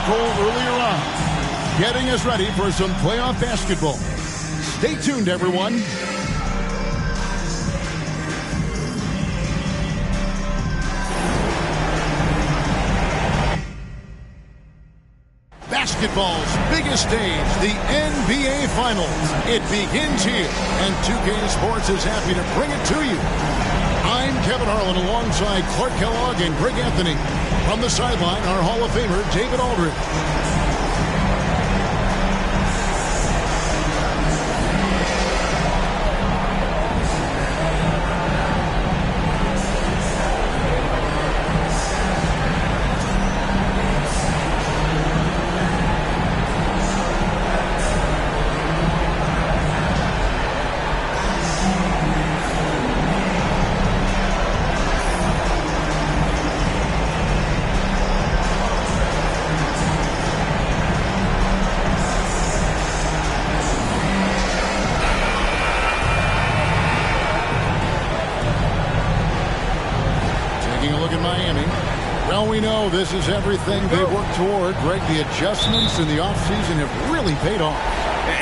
goal earlier on, getting us ready for some playoff basketball. Stay tuned, everyone. Basketball's biggest stage, the NBA Finals. It begins here, and 2K Sports is happy to bring it to you. I'm Kevin Harlan alongside Clark Kellogg and Greg Anthony. From the sideline, our Hall of Famer, David Aldridge. We know this is everything they work toward. Greg, the adjustments in the offseason have really paid off.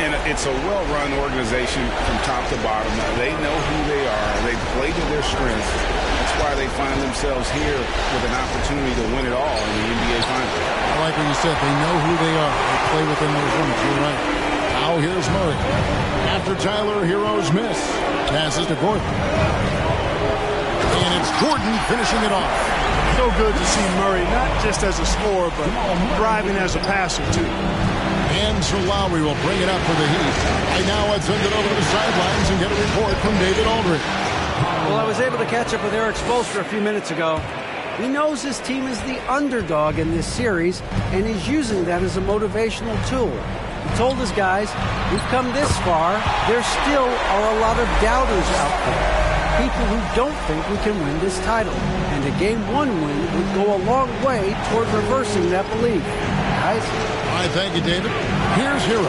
And it's a well-run organization from top to bottom. They know who they are. They play to their strengths. That's why they find themselves here with an opportunity to win it all in the NBA Finals. I like what you said. They know who they are. They play within those limits. You're right. Now here's Murray. After Tyler Hero's miss, passes to Gordon. And it's Gordon finishing it off. So good to see Murray, not just as a scorer, but thriving as a passer, too. And so Lowry will bring it up for the Heat. Right now, let's send it over to the sidelines and get a report from David Aldridge. Well, I was able to catch up with Eric Spoelstra a few minutes ago. He knows his team is the underdog in this series, and he's using that as a motivational tool. He told his guys, we've come this far, there still are a lot of doubters out there. People who don't think we can win this title. And a Game 1 win would go a long way toward reversing that belief. Guys? All right, thank you, David. Here's Hero.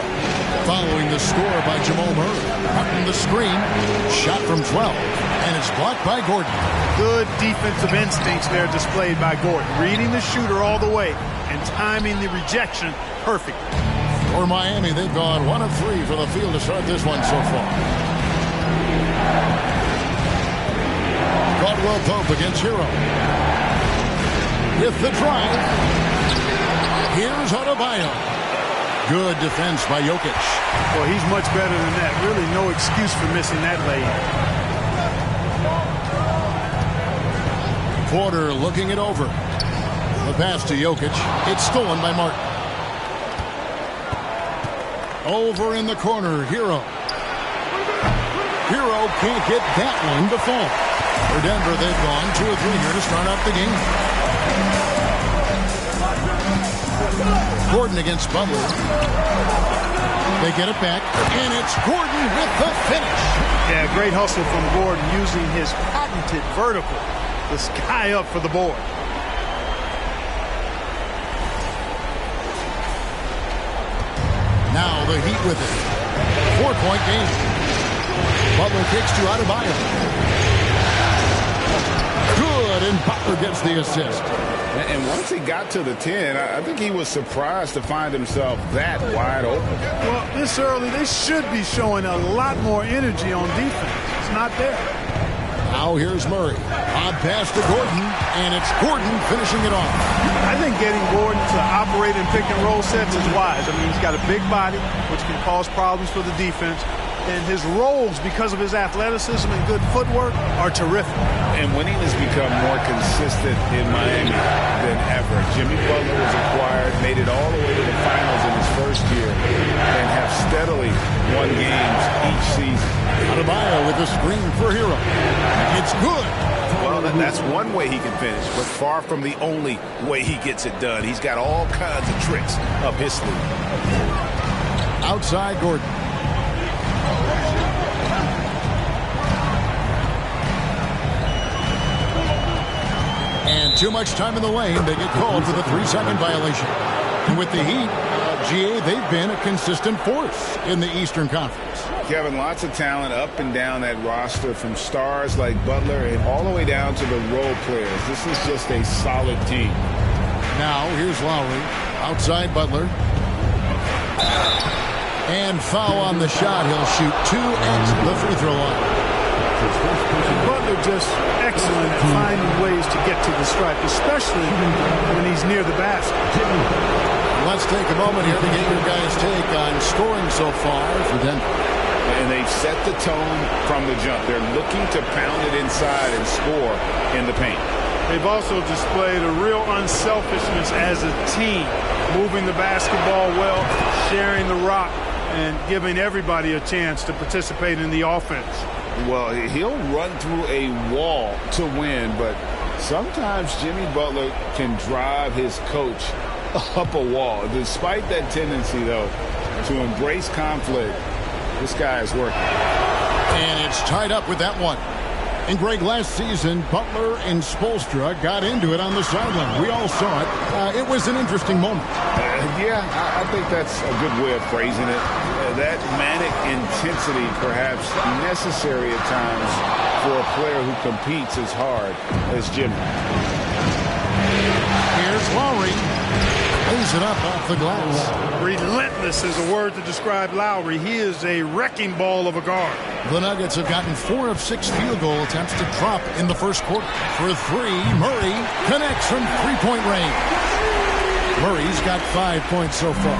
Following the score by Jamal Murray. Cutting the screen. Shot from 12. And it's blocked by Gordon. Good defensive instincts there displayed by Gordon. Reading the shooter all the way and timing the rejection perfectly. For Miami, they've gone 1 of 3 for the field to start this one so far. Caldwell Pope against Hero. With the drive. Here's Adebayo. Good defense by Jokic. Well, he's much better than that. Really no excuse for missing that lay-in. Porter looking it over. The pass to Jokic. It's stolen by Martin. Over in the corner, Hero. Hero can't get that one to fall. For Denver, they've gone 2 of 3 here to start out the game. Gordon against Butler. They get it back, and it's Gordon with the finish. Yeah, great hustle from Gordon using his patented vertical. The sky up for the board. Now the Heat with it. 4-point game. Butler kicks to Adebayo. Good, and Butler gets the assist. And once he got to the 10, I think he was surprised to find himself that wide open. Well, this early, they should be showing a lot more energy on defense. It's not there. Now here's Murray. Odd pass to Gordon, and it's Gordon finishing it off. I think getting Gordon to operate in pick and roll sets is wise. I mean, he's got a big body, which can cause problems for the defense. And his rolls, because of his athleticism and good footwork, are terrific. And winning has become more consistent in Miami than ever. Jimmy Butler was acquired, made it all the way to the finals in his first year, and have steadily won games each season. Adebayo with the screen for Hero. It's good. Well, that's one way he can finish, but far from the only way he gets it done. He's got all kinds of tricks up his sleeve. Outside Gordon. And too much time in the lane. They get called for the 3-second violation. And with the Heat, GA, they've been a consistent force in the Eastern Conference. Kevin, lots of talent up and down that roster, from stars like Butler and all the way down to the role players. This is just a solid team. Now, here's Lowry. Outside Butler. And foul on the shot. He'll shoot 2 at the free throw line. Butler just excellent at finding ways to get to the stripe, especially when he's near the basket. Let's take a moment here to get your guys' take on scoring so far for Denver. And they've set the tone from the jump. They're looking to pound it inside and score in the paint. They've also displayed a real unselfishness as a team, moving the basketball well, sharing the rock, and giving everybody a chance to participate in the offense. Well, he'll run through a wall to win, but sometimes Jimmy Butler can drive his coach up a wall. Despite that tendency, though, to embrace conflict, this guy is working. And it's tied up with that one. And Greg, last season, Butler and Spoelstra got into it on the sideline. We all saw it. It was an interesting moment. Yeah, I think that's a good way of phrasing it. That manic intensity perhaps necessary at times for a player who competes as hard as Jimmy. Here's Lowry. Lays it up off the glass. Relentless is a word to describe Lowry. He is a wrecking ball of a guard. The Nuggets have gotten 4 of 6 field goal attempts to drop in the first quarter. For 3, Murray connects from three-point range. Murray's got 5 points so far.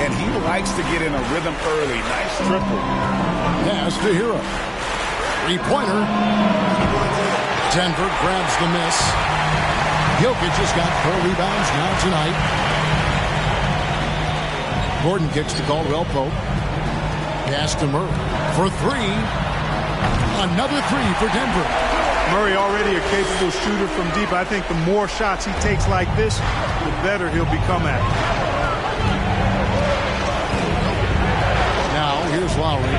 And he likes to get in a rhythm early. Nice triple. Pass to Hero. Three-pointer. Denver grabs the miss. Jokic has got 4 rebounds now tonight. Gordon kicks to Caldwell Pope. Pass to Murray for 3. Another 3 for Denver. Murray already a capable shooter from deep. I think the more shots he takes like this, the better he'll become at it. Now here's Lowry.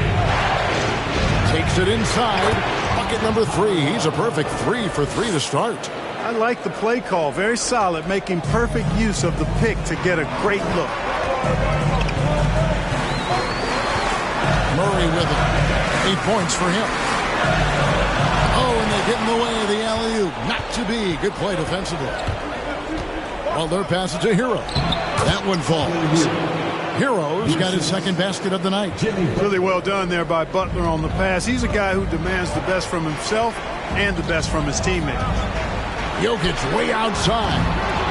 Takes it inside. Bucket number 3. He's a perfect 3 for 3 to start. I like the play call. Very solid, making perfect use of the pick to get a great look. Murray with it. 8 points for him. Oh, and they get in the way of the alley-oop. Not to be. Good play defensively. Butler passes to Hero. That one falls. Hero's got his second basket of the night. Really well done there by Butler on the pass. He's a guy who demands the best from himself and the best from his teammates. Jokic way outside.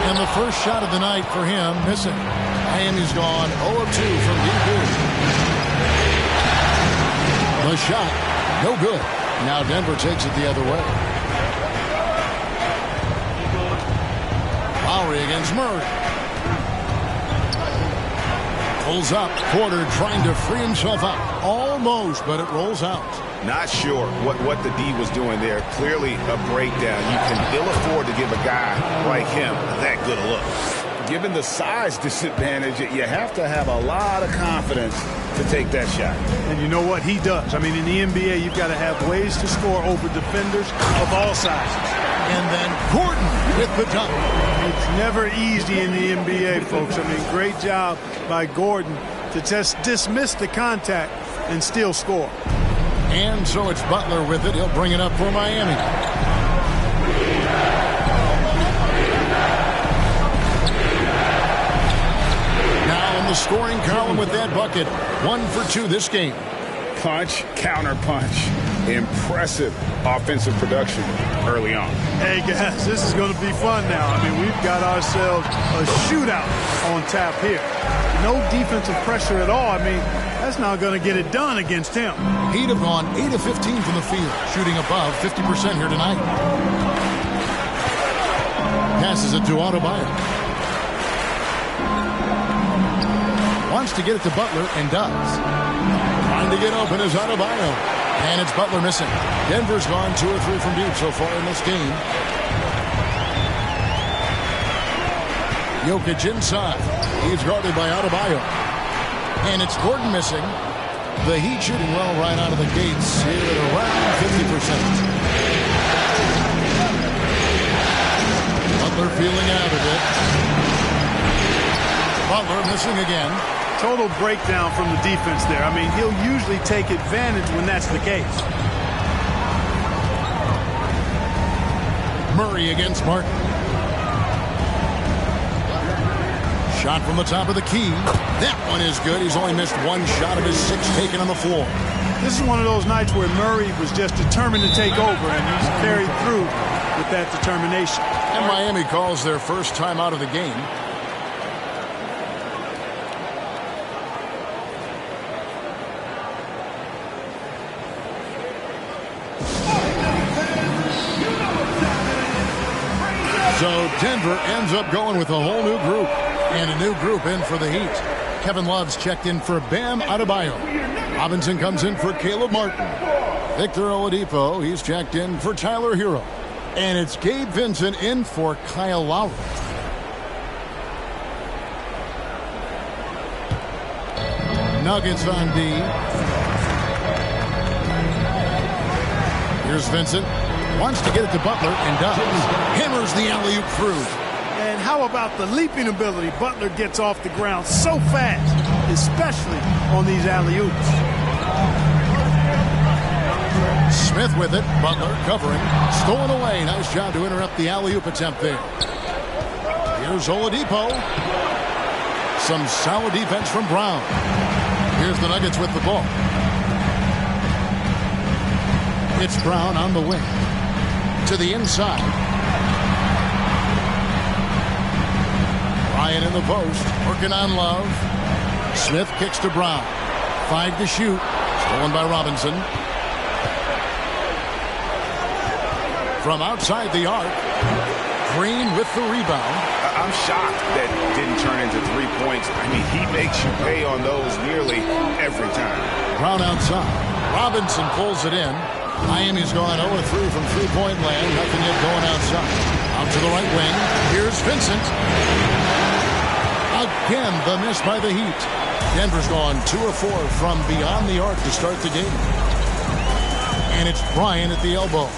And the first shot of the night for him missing. Miami's gone 0 of 2 from deep. The shot, no good. Now Denver takes it the other way. Lowry against Murray. Pulls up. Porter trying to free himself up. Almost, but it rolls out. Not sure what the D was doing there. Clearly a breakdown. You can ill afford to give a guy like him that good a look. Given the size disadvantage, you have to have a lot of confidence to take that shot. And you know what? He does. I mean, in the NBA, you've got to have ways to score over defenders of all sizes. And then Gordon with the dunk. It's never easy in the NBA, folks. I mean, great job by Gordon to just dismiss the contact and still score. And so it's Butler with it. He'll bring it up for Miami. Now in the scoring column with that bucket. 1 for 2 this game. Punch, counter punch. Impressive offensive production early on. Hey, guys, this is going to be fun now. I mean, we've got ourselves a shootout on tap here. No defensive pressure at all. I mean, that's not going to get it done against him. He'd have gone 8 of 15 from the field, shooting above 50% here tonight. Passes it to Adebayo. Wants to get it to Butler and does. Trying to get open is Adebayo. And it's Butler missing. Denver's gone 2 or 3 from deep so far in this game. Jokic inside. He's guarded by Adebayo. And it's Gordon missing. The Heat shooting well right out of the gates here at around 50%. Butler feeling out of it. Butler missing again. Total breakdown from the defense there. I mean, he'll usually take advantage when that's the case. Murray against Martin. Shot from the top of the key. That one is good. He's only missed one shot of his 6 taken on the floor. This is one of those nights where Murray was just determined to take over, and he's carried through with that determination. And Miami calls their first time out of the game. So Denver ends up going with a whole new group, and a new group in for the Heat. Kevin Love's checked in for Bam Adebayo. Robinson comes in for Caleb Martin. Victor Oladipo, he's checked in for Tyler Hero. And it's Gabe Vincent in for Kyle Lowry. Nuggets on D. Here's Vincent. Wants to get it to Butler and does. Hammers the alley-oop through. And how about the leaping ability? Butler gets off the ground so fast, especially on these alley-oops. Smith with it. Butler covering. Stolen away. Nice job to interrupt the alley-oop attempt there. Here's Oladipo. Some solid defense from Brown. Here's the Nuggets with the ball. It's Brown on the wing. To the inside. Ryan in the post. Working on Love. Smith kicks to Brown. 5 to shoot. Stolen by Robinson. From outside the arc. Green with the rebound. I'm shocked that didn't turn into 3 points. I mean, he makes you pay on those nearly every time. Brown outside. Robinson pulls it in. Miami's gone 0-3 from three-point land. Nothing yet going outside. Out to the right wing. Here's Vincent. Again, the miss by the Heat. Denver's gone 2 of 4 from beyond the arc to start the game. And it's Bryant at the elbow.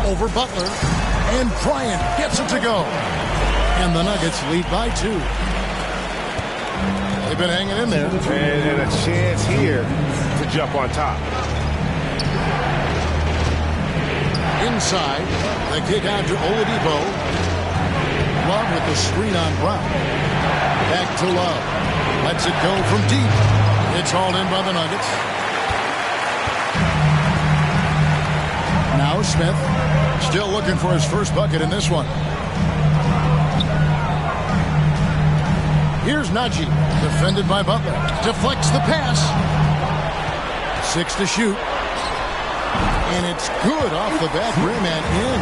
Over Butler. And Bryant gets it to go. And the Nuggets lead by 2. They've been hanging in there. And a chance here to jump on top. Inside, the kick out to Oladipo. Love with the screen on Brown. Back to Love. Lets it go from deep. It's hauled in by the Nuggets. Now Smith, still looking for his first bucket in this one. Here's Najee, defended by Butler. Deflects the pass. 6 to shoot. And it's good off the back rim and in.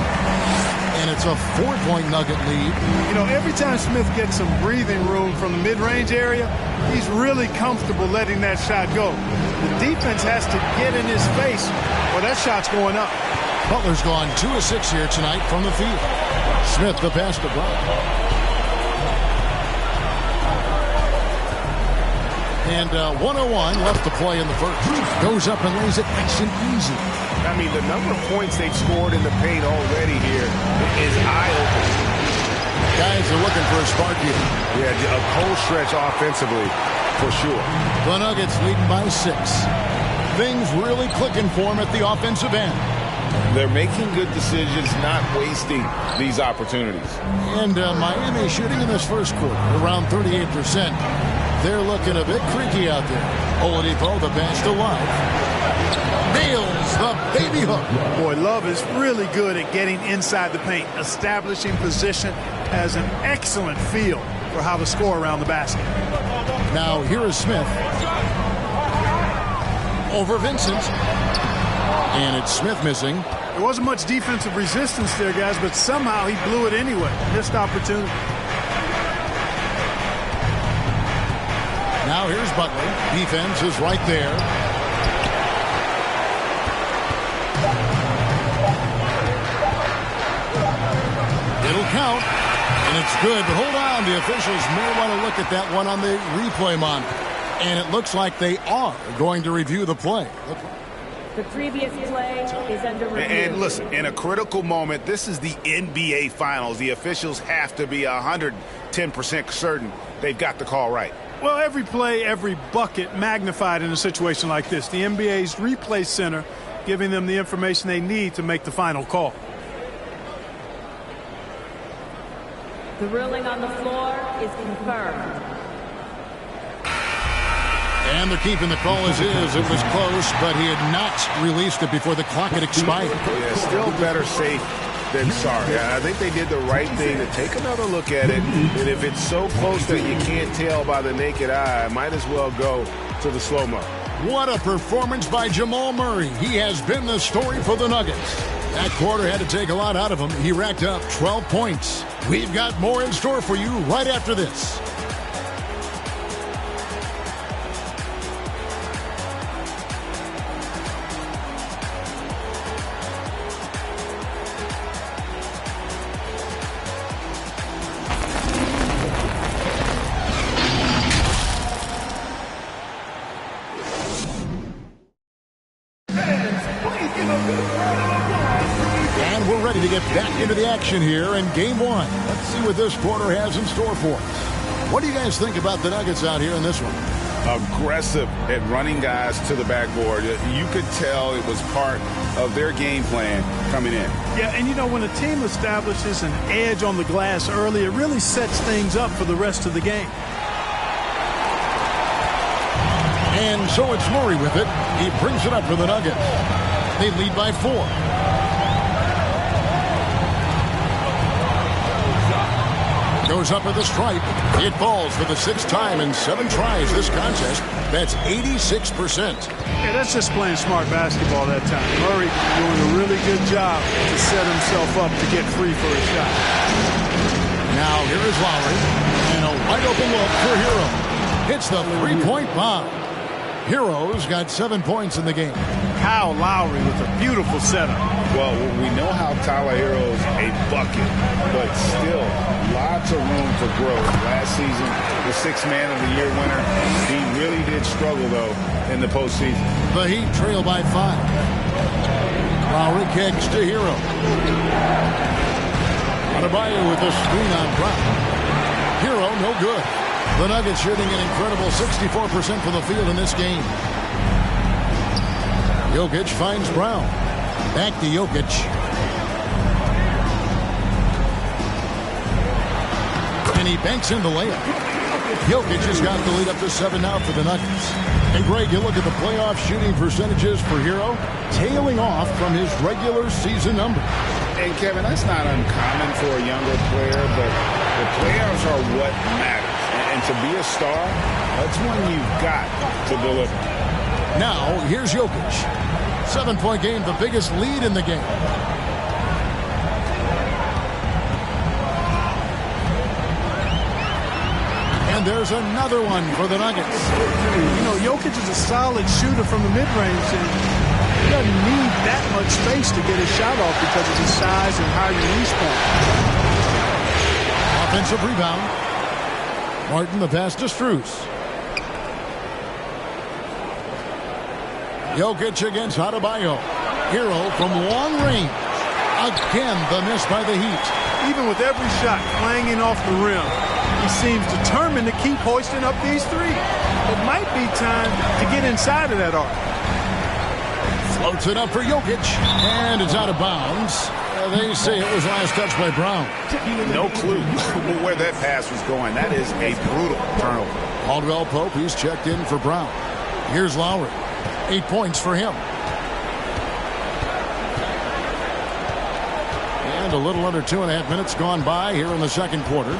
And it's a 4-point Nugget lead. You know, every time Smith gets some breathing room from the mid-range area, he's really comfortable letting that shot go. The defense has to get in his face or that shot's going up. Butler's gone 2 of 6 here tonight from the field. Smith the pass to Brown. And 101 left to play in the first. Goes up and lays it nice and easy. I mean, the number of points they've scored in the paint already here is eye-opening. Guys are looking for a spark here. Yeah, a cold stretch offensively, for sure. The Nuggets leading by 6. Things really clicking for them at the offensive end. They're making good decisions, not wasting these opportunities. And Miami shooting in this first quarter around 38%. They're looking a bit creaky out there. Oladipo, the pass to Love. Nails the baby hook. Boy, Love is really good at getting inside the paint. Establishing position, has an excellent feel for how to score around the basket. Now here is Smith. Over Vincent. And it's Smith missing. There wasn't much defensive resistance there, guys, but somehow he blew it anyway. Missed opportunity. Now here's Butler. Defense is right there. It'll count. And it's good. But hold on. The officials may want to look at that one on the replay monitor. And it looks like they are going to review the play. The previous play is under review. And listen, in a critical moment, this is the NBA Finals. The officials have to be 110% certain they've got the call right. Well, every play, every bucket magnified in a situation like this. The NBA's replay center giving them the information they need to make the final call. The ruling on the floor is confirmed. And they're keeping the call as is. It was close, but he had not released it before the clock had expired. Yeah, still better safe than sorry. I think they did the right thing to take another look at it. And if it's so close that you can't tell by the naked eye, might as well go to the slow-mo. What a performance by Jamal Murray. He has been the story for the Nuggets. That quarter had to take a lot out of him. He racked up 12 points. We've got more in store for you right after this. And we're ready to get back into the action here in Game 1. Let's see what this quarter has in store for us. What do you guys think about the Nuggets out here in this one? Aggressive at running guys to the backboard. You could tell it was part of their game plan coming in. Yeah, and you know, when a team establishes an edge on the glass early, it really sets things up for the rest of the game. And so it's Murray with it. He brings it up for the Nuggets. They lead by 4. Goes up at the stripe. It falls for the 6th time in 7 tries this contest. That's 86%. Yeah, that's just playing smart basketball that time. Murray doing a really good job to set himself up to get free for a shot. Now here is Lowry. And a wide open look for Hero. Hits the 3-point bomb. Hero's got 7 points in the game. Kyle Lowry with a beautiful setup. Well, we know how Tyler Hero's a bucket, but still lots of room for growth. Last season, the 6th Man of the Year winner. He really did struggle, though, in the postseason. The Heat trail by 5. Lowry kicks to Hero. Adebayo with a screen on Brown. Hero, no good. The Nuggets shooting an incredible 64% from the field in this game. Jokic finds Brown. Back to Jokic. And he banks in the layup. Jokic has got the lead up to 7 now for the Nuggets. And Greg, you look at the playoff shooting percentages for Hero, tailing off from his regular season number. And Kevin, that's not uncommon for a younger player, but the playoffs are what matters. And to be a star, that's when you've got to deliver. Now, here's Jokic. 7-point game, the biggest lead in the game. And there's another one for the Nuggets. You know, Jokic is a solid shooter from the mid-range, and he doesn't need that much space to get his shot off because of his size and high release point. Offensive rebound. Martin, the pass to Strus. Jokic against Adebayo. Hero from long range. Again, the miss by the Heat. Even with every shot clanging off the rim, he seems determined to keep hoisting up these threes. It might be time to get inside of that arc. Floats it up for Jokic, and it's out of bounds. They say it was last touched by Brown. No clue where that pass was going. That is a brutal turnover. Caldwell Pope, he's checked in for Brown. Here's Lowry. 8 points for him. And a little under 2.5 minutes gone by here in the second quarter.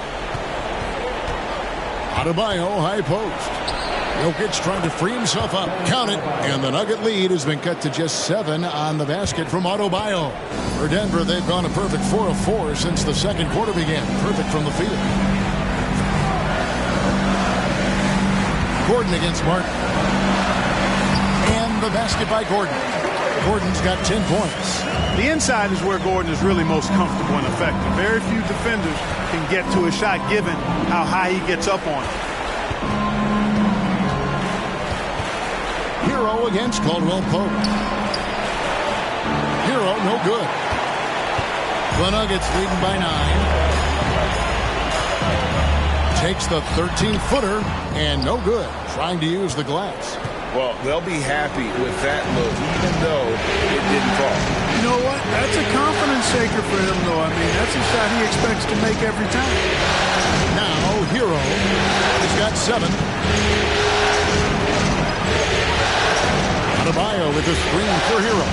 Adebayo, high post. Jokic trying to free himself up. Count it. And the Nugget lead has been cut to just 7 on the basket from Adebayo. For Denver, they've gone a perfect 4 of 4 since the second quarter began. Perfect from the field. Gordon against Martin. And the basket by Gordon. Gordon's got 10 points. The inside is where Gordon is really most comfortable and effective. Very few defenders can get to a shot given how high he gets up on it. Hero against Caldwell Pope. Hero, no good. The Nuggets leading by 9. Takes the 13-footer, and no good. Trying to use the glass. Well, they'll be happy with that look, even though it didn't fall. You know what? That's a confidence shaker for him, though. I mean, that's a shot he expects to make every time. Now, Hero has got 7. Adebayo with the screen for Hero.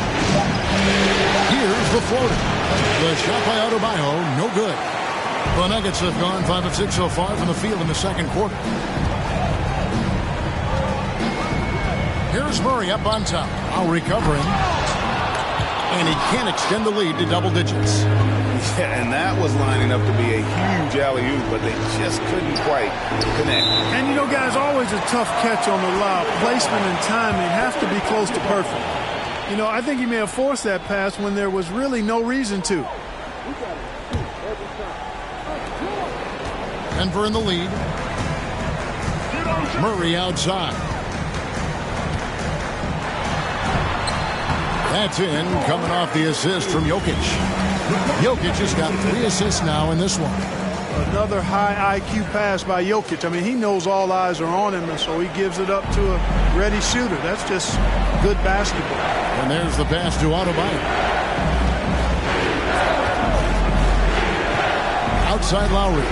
Here's the floater. The shot by Adebayo, no good. The Nuggets have gone 5 of 6 so far from the field in the second quarter. Here's Murray up on top. Now recovering. And he can't extend the lead to double digits. Yeah, and that was lining up to be a huge alley-oop, but they just couldn't quite connect. And, you know, guys, always a tough catch on the lob. Placement and timing have to be close to perfect. You know, I think he may have forced that pass when there was really no reason to. Denver in the lead. Murray outside. That's in, coming off the assist from Jokic. Jokic has got 3 assists now in this one. Another high IQ pass by Jokic. I mean, he knows all eyes are on him, and so he gives it up to a ready shooter. That's just good basketball. And there's the pass to Adebayo. Outside Lowry.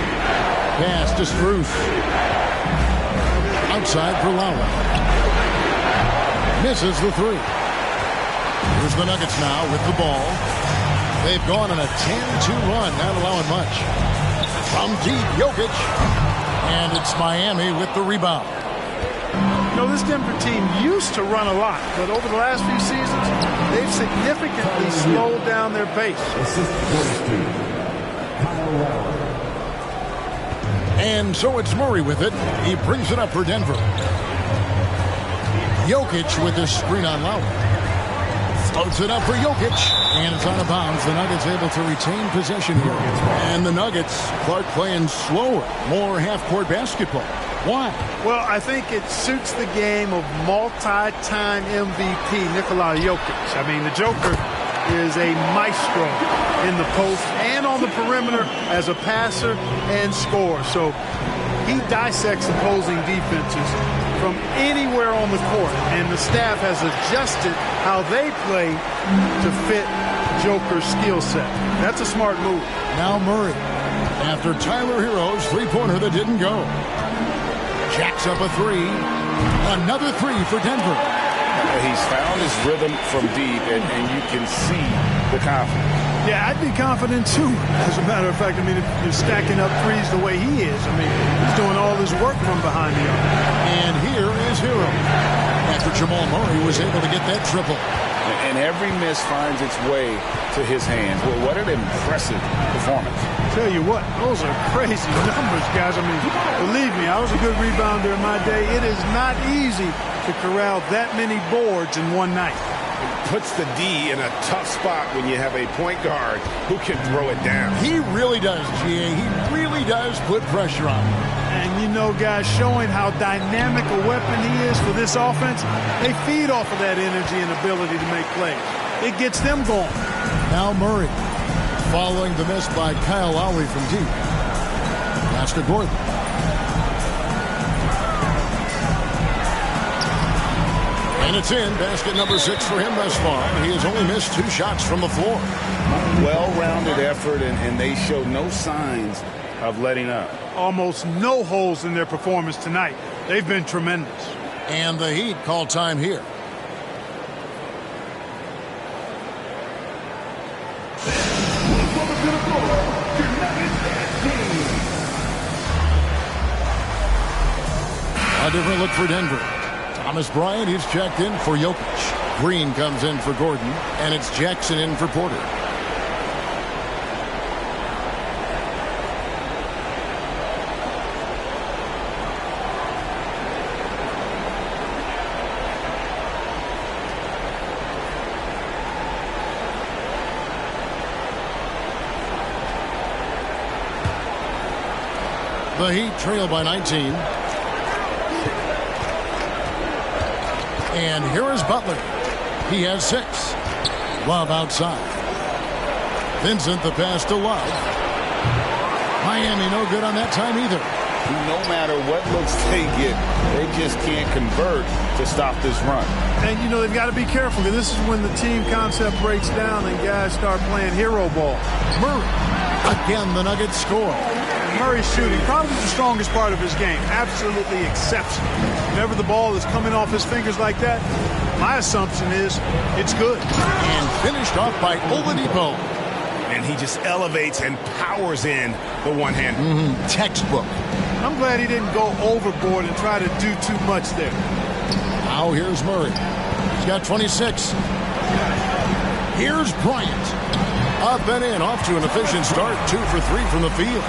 Pass to Strus. Outside for Lowry. Misses the 3. Here's the Nuggets now with the ball. They've gone on a 10-2 run, not allowing much. From deep, Jokic. And it's Miami with the rebound. You know, this Denver team used to run a lot, but over the last few seasons, they've significantly slowed down their pace. And so it's Murray with it. He brings it up for Denver. Jokic with the screen on Lowry. Floats it up for Jokic. And it's out of bounds. The Nuggets able to retain possession here. And the Nuggets, Clark playing slower, more half-court basketball. Why? Well, I think it suits the game of multi-time MVP Nikola Jokic. I mean, the Joker is a maestro in the post and on the perimeter as a passer and scorer. So he dissects opposing defenses from anywhere on the court, and the staff has adjusted how they play to fit Joker's skill set. That's a smart move. Now Murray, after Tyler Hero's three-pointer that didn't go. Jacks up a 3. Another 3 for Denver. He's found his rhythm from deep, and you can see the confidence. Yeah, I'd be confident too. As a matter of fact, I mean, if you're stacking up threes the way he is, I mean, he's doing all his work from behind the arc. And here is Hero. After Jamal Murray was able to get that triple. And every miss finds its way to his hands. Well, what an impressive performance. Tell you what, those are crazy numbers, guys. I mean, believe me, I was a good rebounder in my day. It is not easy to corral that many boards in one night. It puts the D in a tough spot when you have a point guard who can throw it down. He really does, GA. He really does put pressure on him. And you know, guys, showing how dynamic a weapon he is for this offense, they feed off of that energy and ability to make plays. It gets them going. Now Murray, following the miss by Kyle Lowry from deep. Pass to Gordon. And it's in. Basket number 6 for him thus far. He has only missed 2 shots from the floor. Well-rounded effort, and they show no signs of letting up. Almost no holes in their performance tonight. They've been tremendous. And the Heat call time here. A different look for Denver. Thomas Bryant, he's checked in for Jokic. Green comes in for Gordon, and it's Jackson in for Porter. The Heat trail by 19. And here is Butler. He has 6. Love outside. Vincent the pass to Love. Miami no good on that time either. No matter what looks they get, they just can't convert to stop this run. And, you know, they've got to be careful, because this is when the team concept breaks down and guys start playing hero ball. Murray. Again, the Nuggets score. Murray's shooting, probably the strongest part of his game. Absolutely exceptional. Whenever the ball is coming off his fingers like that, my assumption is it's good. And finished off by Oladipo. And he just elevates and powers in the one-hand. Textbook. I'm glad he didn't go overboard and try to do too much there. Now here's Murray. He's got 26. Here's Bryant. Up and in, off to an efficient start. 2 for 3 from the field.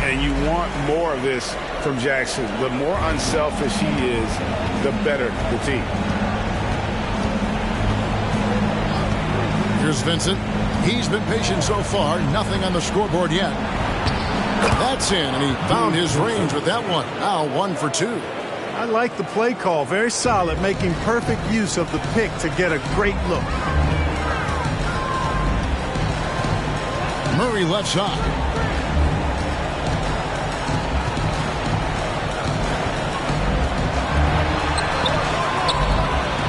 And you want more of this from Jackson. The more unselfish he is, the better the team. Here's Vincent. He's been patient so far. Nothing on the scoreboard yet. That's in, and he found his range with that one. Now 1 for 2. I like the play call. Very solid, making perfect use of the pick to get a great look. Murray left side.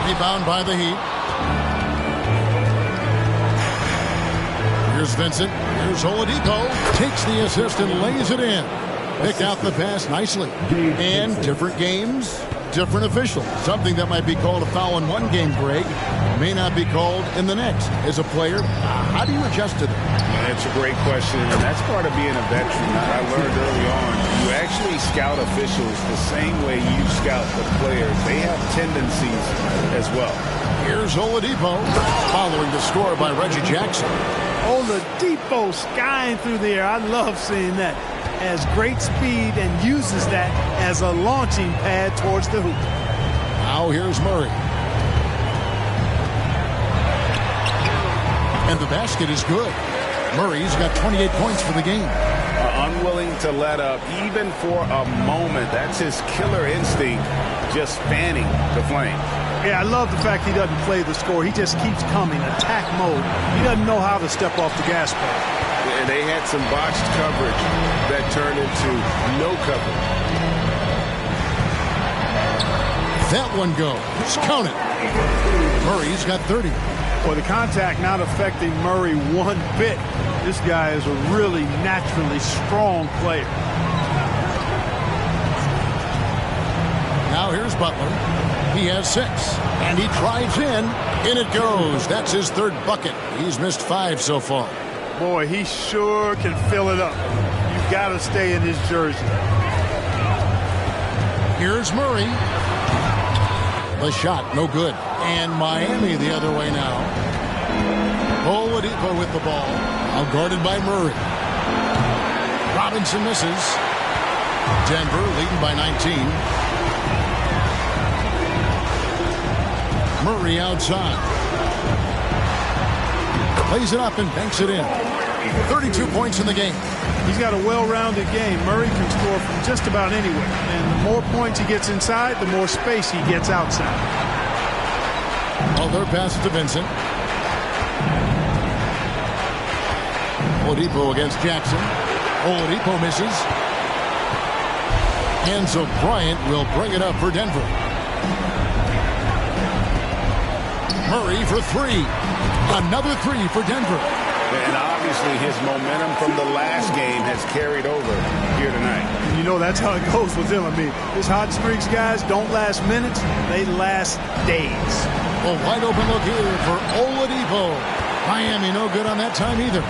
Rebound by the Heat. Here's Vincent. Here's Oladipo. Takes the assist and lays it in. Picked out the pass nicely. And different games, different officials. Something that might be called a foul in one game, Greg, may not be called in the next. As a player, how do you adjust to that? That's a great question, and that's part of being a veteran. I learned early on, you actually scout officials the same way you scout the players. They have tendencies as well. Here's Oladipo, following the score by Reggie Jackson. Oladipo skying through the air. I love seeing that. Has great speed and uses that as a launching pad towards the hoop. Now here's Murray. And the basket is good. Murray's got 28 points for the game. Unwilling to let up, even for a moment. That's his killer instinct, just fanning the flame. Yeah, I love the fact he doesn't play the score. He just keeps coming, attack mode. He doesn't know how to step off the gas pedal. And they had some botched coverage that turned into no coverage. That one goes. Count it. Murray's got 30. Well, the contact not affecting Murray one bit. This guy is a really naturally strong player. Now here's Butler. He has 6. And he drives in. In it goes. That's his 3rd bucket. He's missed 5 so far. Boy, he sure can fill it up. You've got to stay in his jersey. Here's Murray. The shot, no good. And Miami the other way now. Oladipo with the ball. Now guarded by Murray. Robinson misses. Denver leading by 19. Murray outside. Plays it up and banks it in. 32 points in the game. He's got a well-rounded game. Murray can score from just about anywhere. And the more points he gets inside, the more space he gets outside. Other pass to Vincent. Oladipo against Jackson. Oladipo misses. And so Bryant will bring it up for Denver. Murray for 3. Another 3 for Denver. And obviously his momentum from the last game has carried over here tonight. And you know that's how it goes with him. I mean, his hot streaks, guys, don't last minutes. They last days. A wide open look here for Oladipo. Miami no good on that time either.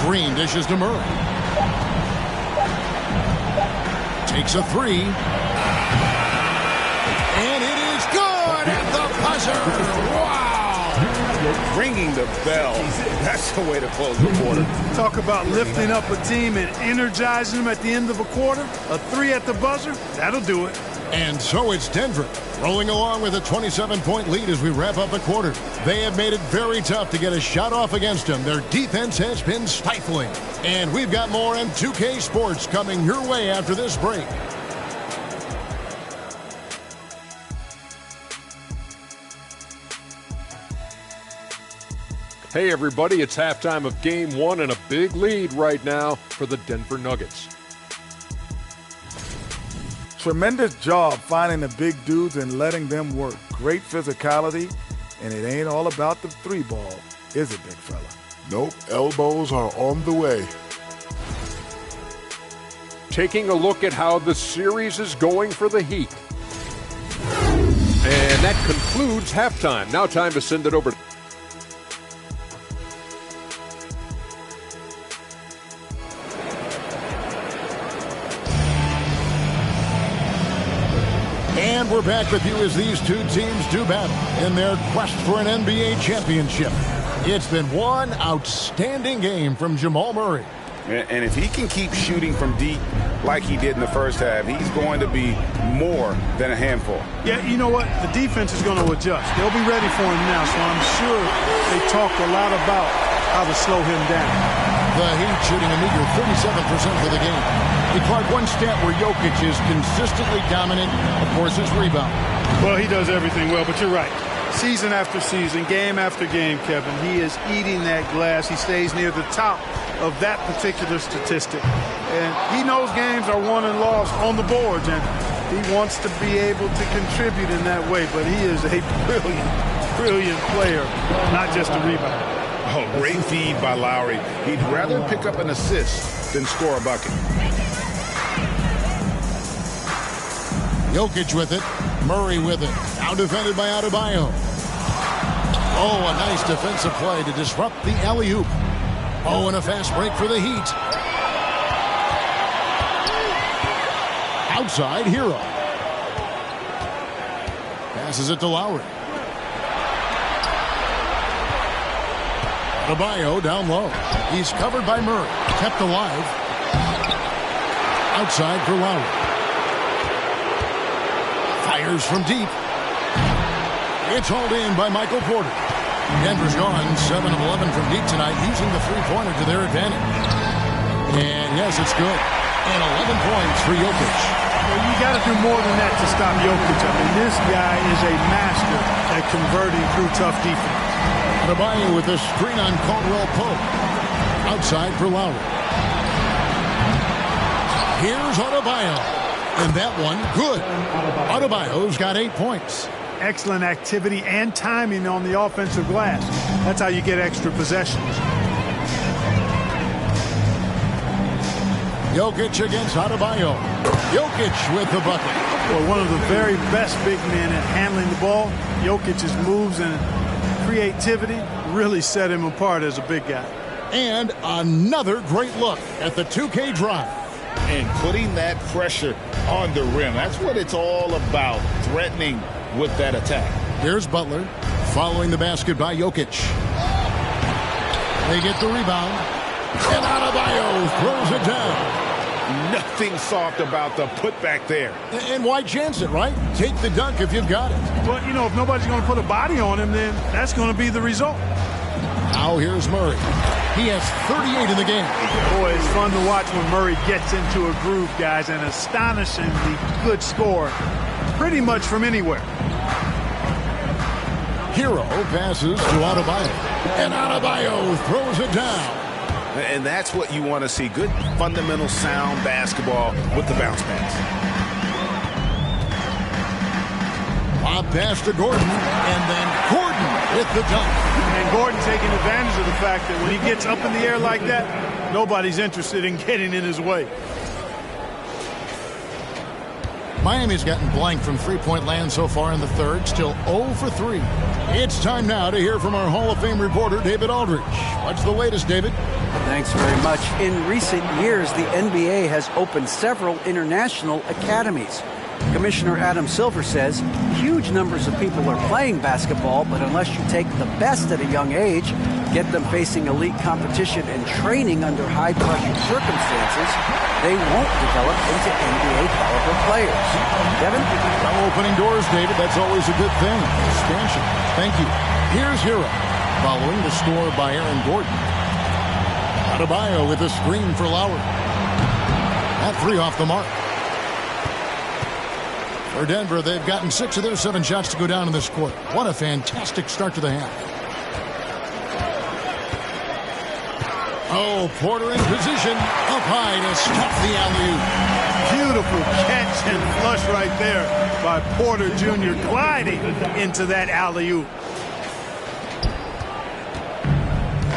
Green dishes to Murray. Takes a 3. And it is good at the buzzer. Wow. Ringing the bell. That's the way to close the quarter. Talk about lifting up a team and energizing them at the end of a quarter. A 3 at the buzzer, that'll do it. And so it's Denver rolling along with a 27-point lead as we wrap up the quarter. They have made it very tough to get a shot off against them. Their defense has been stifling. And we've got more M2K Sports coming your way after this break. Hey everybody, it's halftime of game one and a big lead right now for the Denver Nuggets. Tremendous job finding the big dudes and letting them work. Great physicality, and it ain't all about the three ball, is it, big fella? Nope, elbows are on the way. Taking a look at how the series is going for the Heat. And that concludes halftime. Now time to send it over to And we're back with you as these two teams do battle in their quest for an NBA championship. It's been one outstanding game from Jamal Murray. And if he can keep shooting from deep like he did in the first half, he's going to be more than a handful. Yeah, you know what? The defense is going to adjust. They'll be ready for him now, so I'm sure they talked a lot about how to slow him down. The Heat shooting a meager 37% for the game. Hey, Clark, one stat where Jokic is consistently dominant, of course, is rebound. Well, he does everything well, but you're right. Season after season, game after game, Kevin, he is eating that glass. He stays near the top of that particular statistic. And he knows games are won and lost on the boards, and he wants to be able to contribute in that way. But he is a brilliant player, not just a rebounder. Oh, great feed by Lowry. He'd rather pick up an assist than score a bucket. Jokic with it. Murray with it. Now defended by Adebayo. Oh, a nice defensive play to disrupt the alley-oop. Oh, and a fast break for the Heat. Outside, Hero. Passes it to Lowry. Adebayo down low. He's covered by Murray. Kept alive. Outside for Lowry. Fires from deep. It's hauled in by Michael Porter. Denver's gone 7 of 11 from deep tonight, using the three-pointer to their advantage. And yes, it's good. And 11 points for Jokic. Well, you got to do more than that to stop Jokic. I mean, this guy is a master at converting through tough defense. Adebayo with a screen on Caldwell Pope. Outside for Lowry. Here's Adebayo. And that one, good. Adebayo's got 8 points. Excellent activity and timing on the offensive glass. That's how you get extra possessions. Jokic against Adebayo. Jokic with the bucket. Well, one of the very best big men at handling the ball. Jokic's moves and creativity really set him apart as a big guy. And another great look at the 2K drive. And putting that pressure on the rim. That's what it's all about, threatening with that attack. Here's Butler following the basket by Jokic. They get the rebound. And Adebayo throws it down. Nothing soft about the putback there. And why chance it, right? Take the dunk if you've got it. But, you know, if nobody's going to put a body on him, then that's going to be the result. Now here's Murray. He has 38 in the game. Boy, it's fun to watch when Murray gets into a groove, guys. An astonishingly good score, pretty much from anywhere. Hero passes to Adebayo. And Adebayo throws it down. And that's what you want to see. Good, fundamental, sound basketball with the bounce pass. Lob pass to Gordon. And then Gordon with the dunk. And Gordon taking advantage of the fact that when he gets up in the air like that, nobody's interested in getting in his way. Miami's gotten blank from three-point land so far in the third. Still 0 for 3. It's time now to hear from our Hall of Fame reporter, David Aldridge. What's the latest, David? Thanks very much. In recent years, the NBA has opened several international academies. Commissioner Adam Silver says huge numbers of people are playing basketball, but unless you take the best at a young age, get them facing elite competition and training under high-pressure circumstances, they won't develop into NBA-caliber players. Kevin? Well, opening doors, David, that's always a good thing. Expansion. Thank you. Here's Hero, following the score by Aaron Gordon. Adebayo with a screen for Lowry. That three off the mark. For Denver, they've gotten 6 of their 7 shots to go down in this quarter. What a fantastic start to the half. Oh, Porter in position, up high to stop the alley-oop. Beautiful catch and flush right there by Porter Jr. gliding into that alley-oop.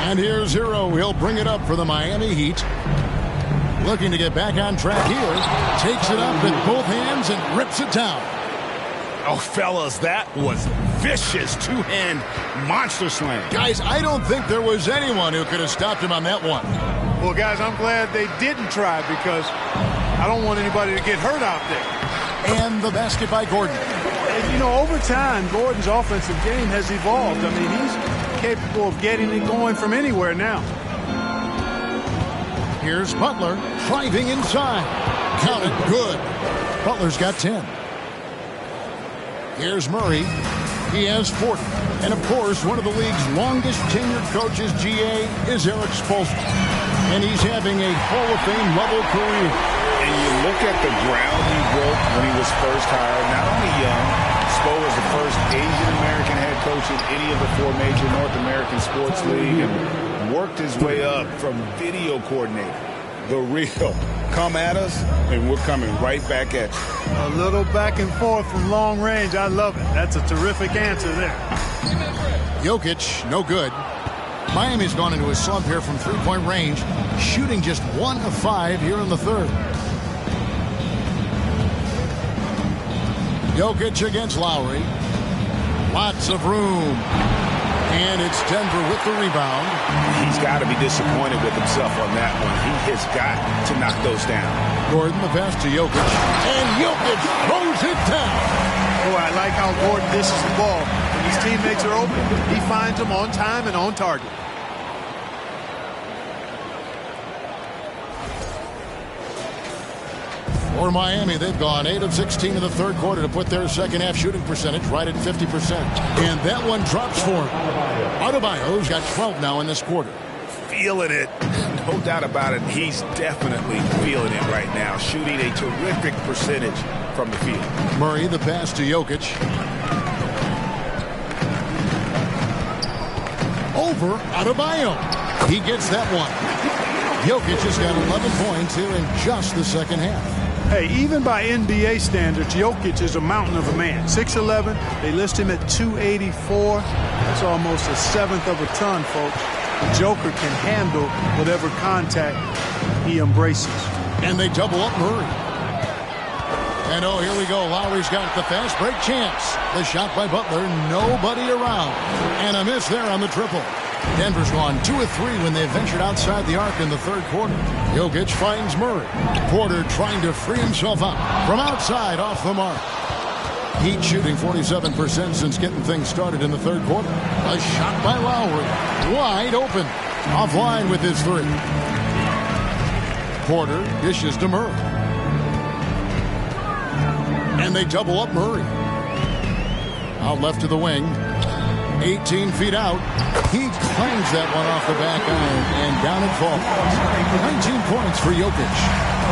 And here's Hero. He'll bring it up for the Miami Heat. Looking to get back on track here. Takes it up with both hands and rips it down. Oh, fellas, that was vicious two-hand monster slam. Guys, I don't think there was anyone who could have stopped him on that one. Well, guys, I'm glad they didn't try because I don't want anybody to get hurt out there. And the basket by Gordon. And, you know, over time, Gordon's offensive game has evolved. I mean, he's capable of getting it going from anywhere now. Here's Butler driving inside. Counted good. Butler's got 10. Here's Murray. He has 40. And, of course, one of the league's longest tenured coaches, GA, is Eric Spoelstra. And he's having a Hall of Fame level career. And you look at the ground he broke when he was first hired. Not only young, Spo was the first Asian-American head coach in any of the 4 major North American sports league and worked his way up from video coordinator. The real. Come at us, and we're coming right back at you. A little back and forth from long range. I love it. That's a terrific answer there. Jokic, no good. Miami's gone into a slump here from three-point range, shooting just 1 of 5 here in the third. Jokic against Lowry. Lots of room. And it's Denver with the rebound. He's got to be disappointed with himself on that one. He has got to knock those down. Gordon, the pass to Jokic. And Jokic throws it down. Oh, I like how Gordon dishes the ball. When his teammates are open, he finds them on time and on target. For Miami, they've gone 8 of 16 in the third quarter to put their second half shooting percentage right at 50%. And that one drops for him. Adebayo's got 12 now in this quarter. Feeling it. No doubt about it. He's definitely feeling it right now. Shooting a terrific percentage from the field. Murray, the pass to Jokic. Over Adebayo. He gets that one. Jokic has got 11 points here in just the second half. Hey, even by NBA standards, Jokic is a mountain of a man. 6'11", they list him at 284. That's almost a seventh of a ton, folks. The Joker can handle whatever contact he embraces. And they double up Murray. And oh, here we go. Lowry's got the fast break chance. The shot by Butler, nobody around. And a miss there on the triple. Denver's gone 2 of 3 when they ventured outside the arc in the third quarter. Jokic finds Murray. Porter trying to free himself up from outside off the mark. Heat shooting 47% since getting things started in the third quarter. A shot by Lowry. Wide open. Offline with his 3. Porter dishes to Murray. And they double up Murray. Out left to the wing. 18 feet out. He clangs that one off the back iron, and down it falls. 19 points for Jokic.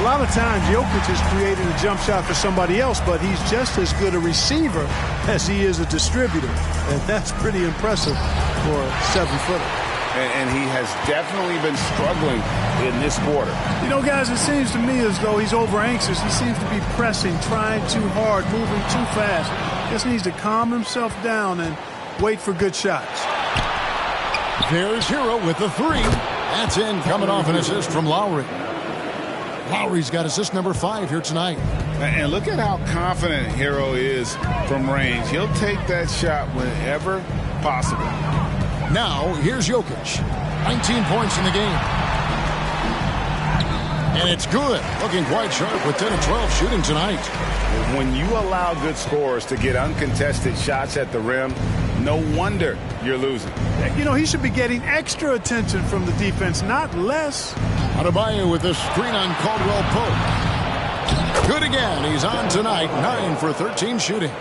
A lot of times, Jokic is creating a jump shot for somebody else, but he's just as good a receiver as he is a distributor. And that's pretty impressive for a 7-footer. And he has definitely been struggling in this quarter. You know, guys, it seems to me as though he's over-anxious. He seems to be pressing, trying too hard, moving too fast. Just needs to calm himself down and wait for good shots. There's Hero with the 3. That's in, coming off an assist from Lowry. Lowry's got assist number 5 here tonight. And look at how confident Hero is from range. He'll take that shot whenever possible. Now, here's Jokic. 19 points in the game. And it's good. Looking quite sharp with 10 of 12 shooting tonight. When you allow good scorers to get uncontested shots at the rim, no wonder you're losing. You know, he should be getting extra attention from the defense, not less. Adebayo with a screen on Caldwell Pope. Good again. He's on tonight. 9 for 13 shooting.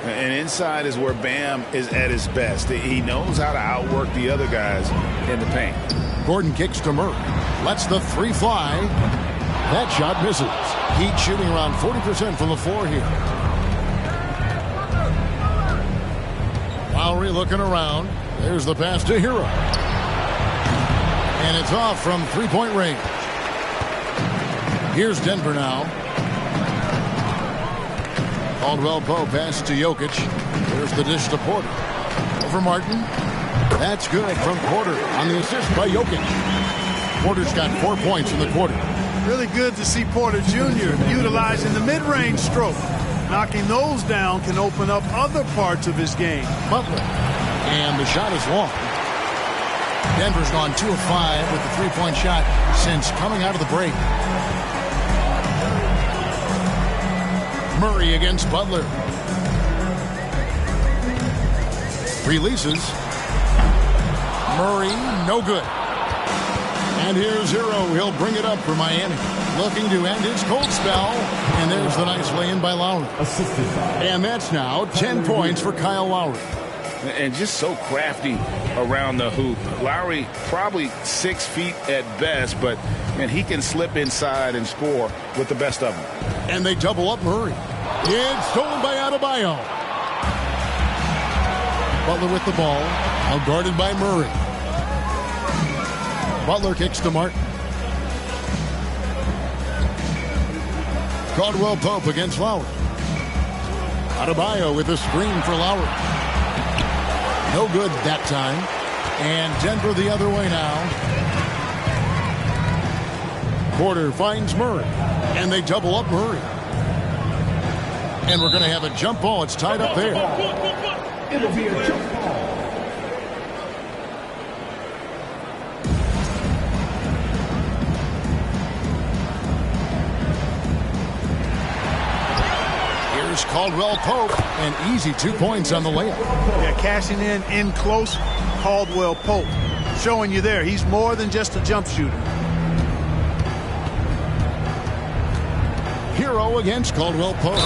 And inside is where Bam is at his best. He knows how to outwork the other guys in the paint. Gordon kicks to Murray. Lets the 3 fly. That shot misses. Heat shooting around 40% from the floor here. Lowry looking around. There's the pass to Hero. And it's off from three-point range. Here's Denver now. Caldwell-Pope passes to Jokic. There's the dish to Porter. Over Martin. That's good from Porter on the assist by Jokic. Porter's got 4 points in the quarter. Really good to see Porter Jr. utilizing the mid-range stroke. Knocking those down can open up other parts of his game. Butler. And the shot is long. Denver's gone 2 of 5 with the three-point shot since coming out of the break. Murray against Butler. Releases. Murray, no good. And here's Hero. He'll bring it up for Miami. Looking to end his cold spell. And there's the nice lay-in by Lowry. And that's now 10 points for Kyle Lowry. And just so crafty around the hoop. Lowry probably 6 feet at best, but he can slip inside and score with the best of them. And they double up Murray. It's stolen by Adebayo. Butler with the ball. Now guarded by Murray. Butler kicks to Martin. Caldwell-Pope against Lowry. Adebayo with a screen for Lowry. No good that time. And Denver the other way now. Porter finds Murray. And they double up Murray. And we're going to have a jump ball. It's tied up there. It'll be a jump ball. Here's Caldwell-Pope. An easy 2 points on the layup. Yeah, cashing in close. Caldwell-Pope showing you there. He's more than just a jump shooter. Hero against Caldwell-Pope.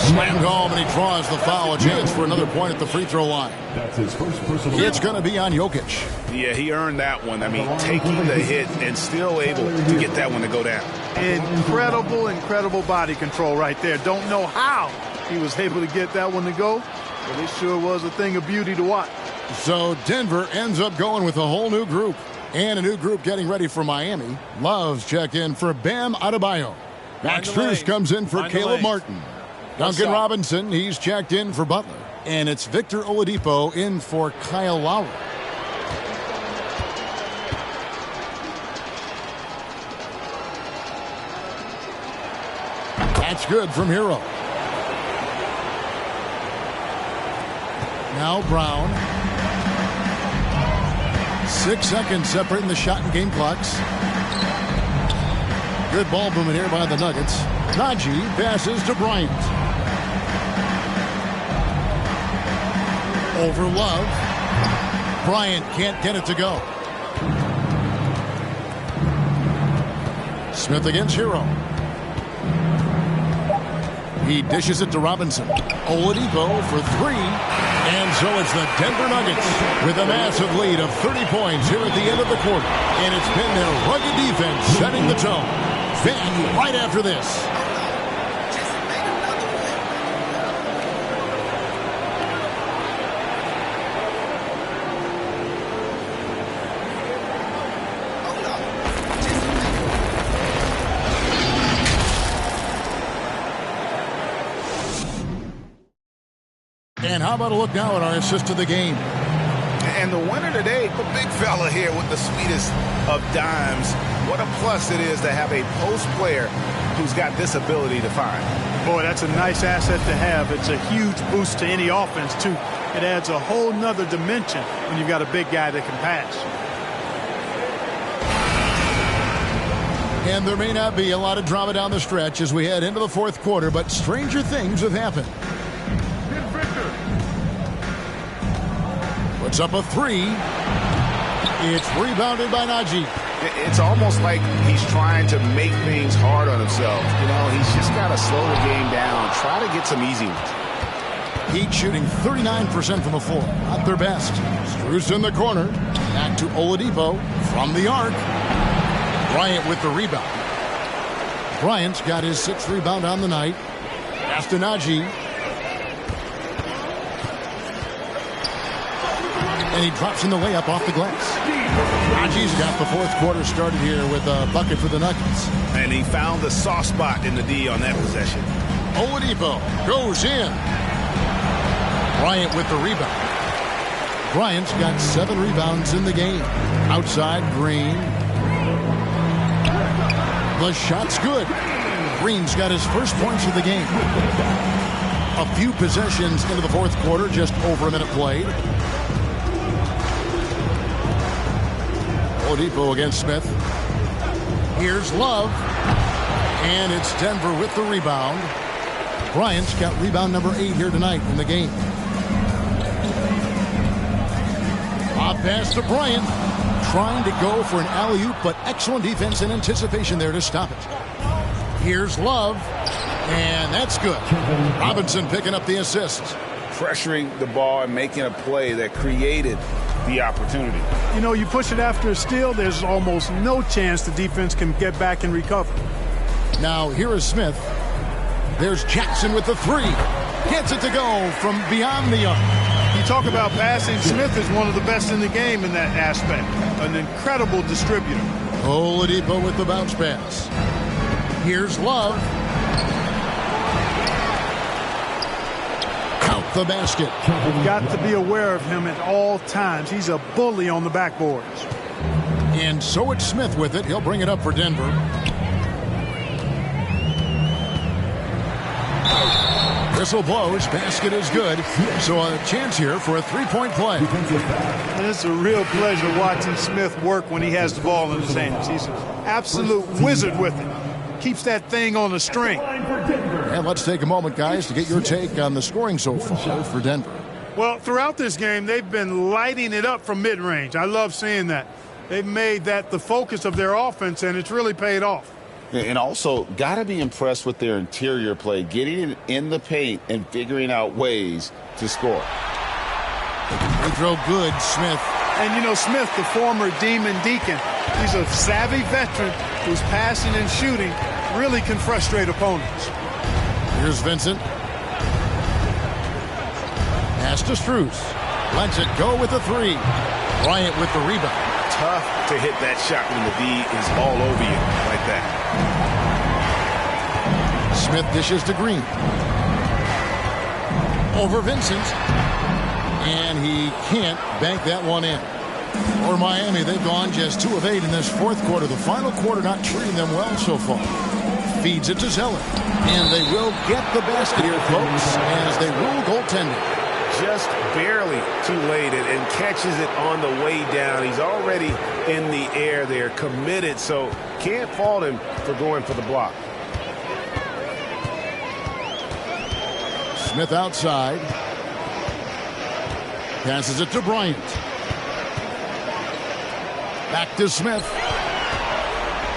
Slammed home, and he draws the foul. A chance for another point at the free throw line. That's his first personal. It's going to be on Jokic. Yeah, he earned that one. I mean, taking the hit and still able to get that one to go down. Incredible body control right there. Don't know how he was able to get that one to go, but it sure was a thing of beauty to watch. So Denver ends up going with a whole new group. And a new group getting ready for Miami. Love's checked in for Bam Adebayo. Max Strus comes in for Caleb Martin. Duncan Robinson, he's checked in for Butler. And it's Victor Oladipo in for Kyle Lowry. That's good from Hero. Now Brown. 6 seconds separating the shot and game clocks. Good ball movement here by the Nuggets. Najee passes to Bryant. Over Love. Bryant can't get it to go. Smith against Hero. He dishes it to Robinson. Oladipo for 3. And so it's the Denver Nuggets with a massive lead of 30 points here at the end of the quarter. And it's been their rugged defense setting the tone. Back right after this. And how about a look now at our assist to the game? And the winner today, the big fella here with the sweetest of dimes. What a plus it is to have a post player who's got this ability to find. Boy, that's a nice asset to have. It's a huge boost to any offense, too. It adds a whole nother dimension when you've got a big guy that can pass. And there may not be a lot of drama down the stretch as we head into the fourth quarter, but stranger things have happened. Puts up a 3. It's rebounded by Najee. It's almost like he's trying to make things hard on himself. You know, he's just got to slow the game down, try to get some easy ones. Heat shooting 39% from the floor, not their best. Strus in the corner. Back to Oladipo from the arc. Bryant with the rebound. Bryant's got his 6th rebound on the night. Pass to Najee. And he drops in the layup off the glass. Haji's got the fourth quarter started here with a bucket for the Nuggets. And he found the soft spot in the D on that possession. Oladipo goes in. Bryant with the rebound. Bryant's got 7 rebounds in the game. Outside, Green. The shot's good. Green's got his first points of the game. A few possessions into the fourth quarter, just over a minute played. Oladipo against Smith. Here's Love. And it's Denver with the rebound. Bryant's got rebound number 8 here tonight in the game. Off pass to Bryant. Trying to go for an alley-oop, but excellent defense and anticipation there to stop it. Here's Love. And that's good. Robinson picking up the assist. Pressuring the ball and making a play that created the opportunity. You know, you push it after a steal, there's almost no chance the defense can get back and recover. Now, here is Smith. There's Jackson with the 3. Gets it to go from beyond the arc. You talk about passing, Smith is one of the best in the game in that aspect. An incredible distributor. Oladipo with the bounce pass. Here's Love. Count the basket. You've got to be aware of him at all times. He's a bully on the backboards. And so it's Smith with it. He'll bring it up for Denver. Whistle blows. Basket is good. So a chance here for a 3-point play. And it's a real pleasure watching Smith work when he has the ball in his hands. He's an absolute wizard with it. Keeps that thing on a string. And let's take a moment, guys, to get your take on the scoring so far for Denver. Well, throughout this game, they've been lighting it up from mid-range. I love seeing that. They've made that the focus of their offense, and it's really paid off. And also, got to be impressed with their interior play, getting it in the paint and figuring out ways to score. They throw good, Smith. And, you know, Smith, the former Demon Deacon, he's a savvy veteran whose passing and shooting really can frustrate opponents. Here's Vincent. Pass to Strus. Lets it go with the 3. Bryant with the rebound. Tough to hit that shot when the D is all over you like that. Smith dishes to Green. Over Vincent. And he can't bank that one in. For Miami, they've gone just 2 of 8 in this fourth quarter. The final quarter not treating them well so far. Feeds it to Zeller. And they will get the basket here, folks, as they rule goaltending. Just barely too late and catches it on the way down. He's already in the air there, committed, so can't fault him for going for the block. Smith outside. Passes it to Bryant. Back to Smith.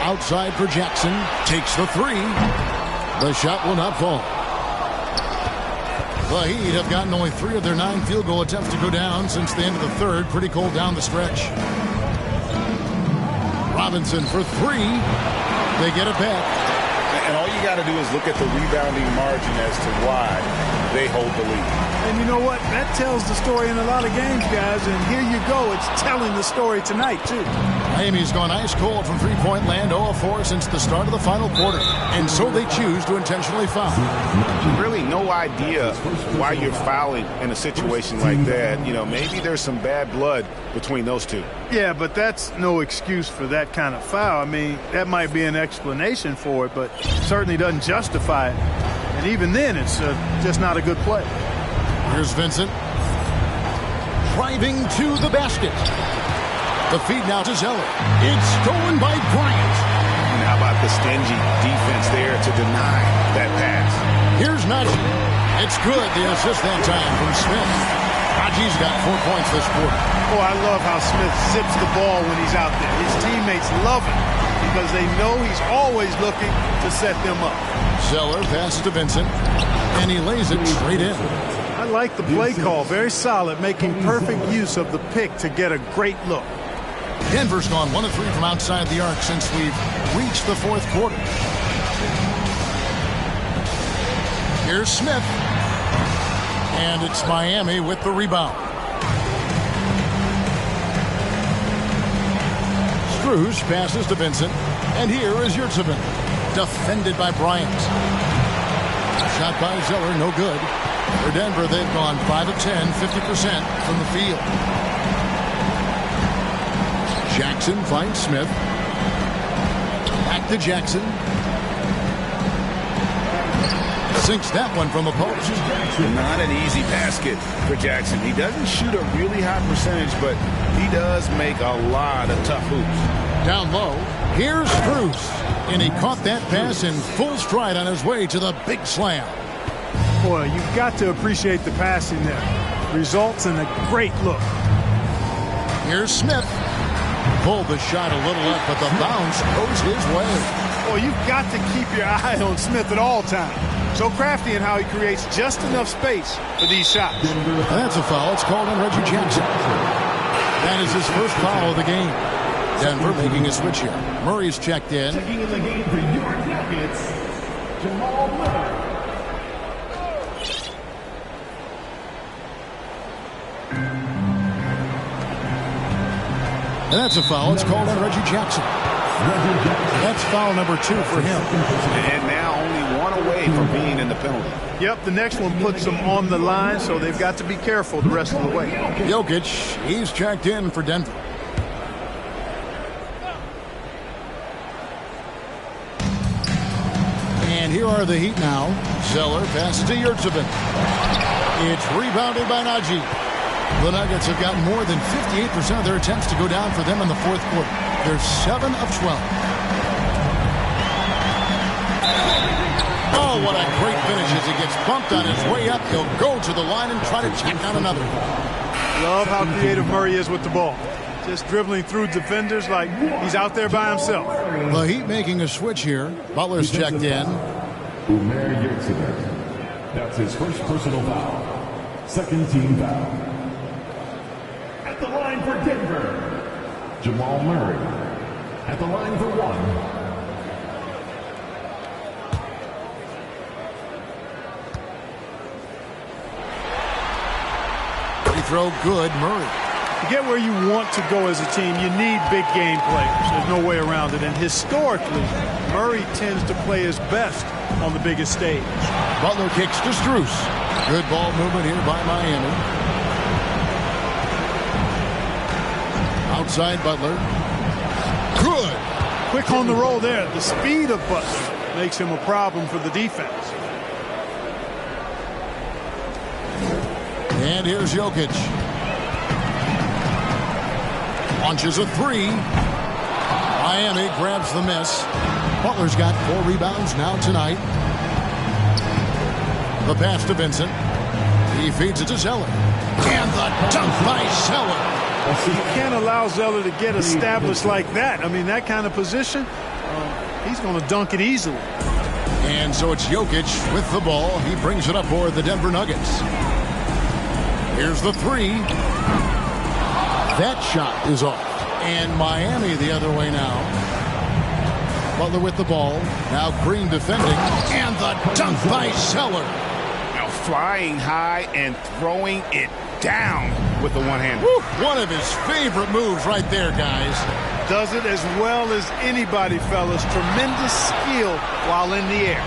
Outside for Jackson. Takes the 3. The shot will not fall. The Heat have gotten only 3 of their 9 field goal attempts to go down since the end of the third. Pretty cold down the stretch. Robinson for 3. They get it back. And all you got to do is look at the rebounding margin as to why they hold the lead. And you know what? That tells the story in a lot of games, guys. And here you go. It's telling the story tonight, too. Miami's gone ice cold from three-point land, 0 of 4 since the start of the final quarter. And so they choose to intentionally foul. Really no idea why you're fouling in a situation like that. You know, maybe there's some bad blood between those two. Yeah, but that's no excuse for that kind of foul. I mean, that might be an explanation for it, but certainly doesn't justify it. And even then, it's just not a good play. Here's Vincent. Driving to the basket. The feed now to Zeller. It's stolen by Bryant. And how about the stingy defense there to deny that pass? Here's Najee. It's good. The assist that time from Smith. Najee's got 4 points this quarter. Oh, I love how Smith zips the ball when he's out there. His teammates love him because they know he's always looking to set them up. Zeller passes to Vincent, and he lays it straight in. I like the play call. Very solid, making perfect use of the pick to get a great look. Denver's gone 1 of 3 from outside the arc since we've reached the fourth quarter. Here's Smith. And it's Miami with the rebound. Strus passes to Vincent. And here is Yurtsevin. Defended by Bryant. Shot by Zeller, no good. For Denver, they've gone 5 of 10, 50% from the field. Jackson finds Smith. Back to Jackson. Sinks that one from the post. Not an easy basket for Jackson. He doesn't shoot a really high percentage, but he does make a lot of tough hoops. Down low, here's Strus. And he caught that pass in full stride on his way to the big slam. Boy, you've got to appreciate the passing there. Results in a great look. Here's Smith. Pulled the shot a little up, but the bounce goes his way. Boy, you've got to keep your eye on Smith at all times. So crafty in how he creates just enough space for these shots. That's a foul. It's called on Reggie Jackson. That is his first foul of the game. Denver making a switch here. Murray's checked in. Checking in the game for your Nuggets, Jamal Murray. And that's a foul. It's called on Reggie Jackson. That's foul number 2 for him. And now only one away from being in the penalty. Yep, the next one puts them on the line, so they've got to be careful the rest of the way. Jokic, he's checked in for Denver. And here are the Heat now. Zeller passes to Yurtsevin. It's rebounded by Najee. The Nuggets have got more than 58% of their attempts to go down for them in the fourth quarter. They're 7 of 12. Oh, what a great finish as he gets bumped on his way up. He'll go to the line and try to tack down another. Love how creative Murray is with the ball. Just dribbling through defenders like he's out there by himself. The Heat making a switch here. Butler's checked in. That's his first personal foul. Second team foul. At the line for Denver, Jamal Murray. At the line for 1. Free throw good, Murray. To get where you want to go as a team, you need big game players. There's no way around it. And historically, Murray tends to play his best on the biggest stage. Butler kicks to Strus. Good ball movement here by Miami. Outside Butler. Good. Quick on the roll there. The speed of Butler makes him a problem for the defense. And here's Jokic. Launches a 3. Miami grabs the miss. Butler's got 4 rebounds now tonight. The pass to Vincent. He feeds it to Zeller. And the dunk by Zeller. You can't allow Zeller to get established like that. I mean, that kind of position, he's going to dunk it easily. And so it's Jokic with the ball. He brings it up for the Denver Nuggets. Here's the 3. That shot is off. And Miami the other way now. Butler with the ball. Now Green defending. And the dunk by Zeller. Now flying high and throwing it down with the one-hander. One of his favorite moves right there, guys. Does it as well as anybody, fellas. Tremendous skill while in the air.